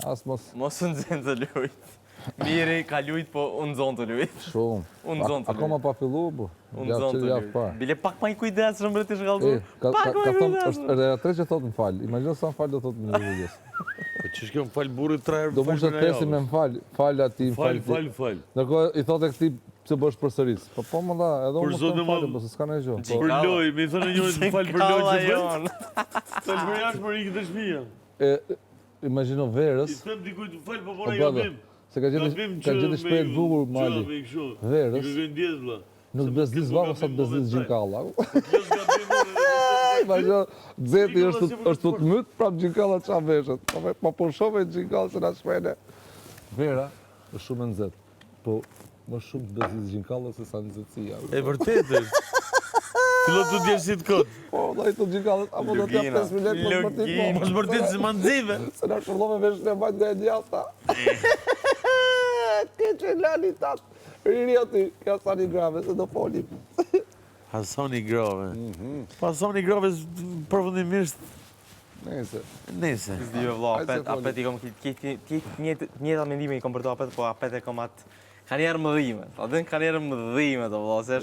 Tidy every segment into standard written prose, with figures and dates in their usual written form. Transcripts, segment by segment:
As mos... Mos unë zënë të lujt. Miri ka lujt, po unë zonë të lujt. Shumë. Unë zonë të lujt. Akoma pa fillu, bu. Unë zonë të lujt. Bile pak ma i kujdes, shumë bre të shkalldu. Ka thonë, është edhe tre që thotë më falë. Imagino sa më falë do thotë në videos. Po që shkjo më falë burit 3 herë Do më shtë tesi me më falë. Falë ati, Falë. Nërko i thotë e këti që bësh për sëris. Po më da, edhe unë më të falë, po se s'ka në gjo. Për loj, me i thonë njërës më falë për loj që jonë. Falë për jashtë për ikë të shmija. Imagino verës. I them dikujt falë, po pora gabim. Se ka gjithë shprejt bukur mali. Verës. Nuk bezdis vako sa të bezdis Gjinkalla. Imagino, Dzeti është të mytë, prap Gjinkalla qa veshet. Pa po shove Gjinkalla se nga shpene. Vera është shumë në zetë, po më shumë të bezdis Gjinkalla se sa në zetësia. E vërtet është. Filot të djerë si të këtë. Po, da i të Gjinkalla, apo do t'ja 5 milet më shmërtit po. Më shmërtit si mandzive. Se nga shëllove veshën e bajt nga e djasta. Ti që lani tatë. Riri aty, kja Sani Grave, se do folim. Hasani Grave. Hasani Grave përfundimisht. Nese. S'dive vla, apet i kom njëta mendime i kom për to apet, po apet e kom atë kanjerë më dhimet. A din kanjerë më dhimet, vla, se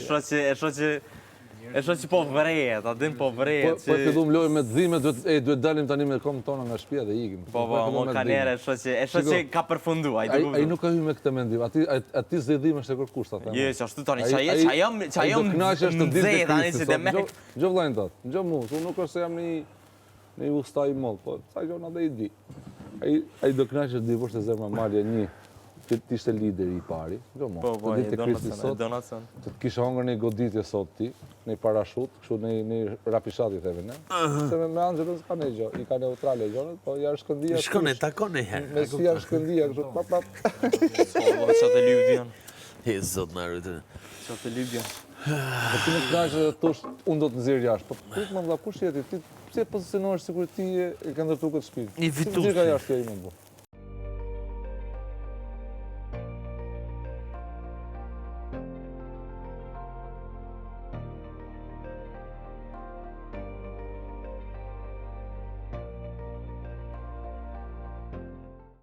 e shro që po vrejet, a din po vrejet që... Po e këdhum lojë me të dhimet, duhet dalim tani me komë tona nga shpia dhe ikim. Po, mo kanjerë e shro që ka përfundu, a i duke Ai nuk ka hy me këtë mendim, ati zë dhimesh e kërkush, ta thema. Je, që ashtu tani, që jam mdhej, tani që dhe me... Gjo vlajnë tatë, gjo mu, unë nuk është se jam një usta i mollë, po sa gjona dhe i di. Ai do knaqesh di vështë e zemra Marja një, që t'ishte lideri i pari, gjo mu. Po, e donacion. Që t'kisha hongër një goditje sot ti, një parashut, kështu një rapishati theve ne. Se me Angelën s'ka ne gjo, i ka neutrale gjonët, po jarë shkëndia... Shkone, takon e herë. Me si jarë shkëndia, kështu pap. Qa të Libdian. He, zot në rrëtën. Qa të Libdian. Po ti në knaqë dhe tush, unë do të nëzirë jashtë, po kujtë më dha, kush jeti, ti pse pozicionohesh sikur ti e ka ndërtu këtë shpinë? I fitus. Ti ka jashtë tjeri më bu.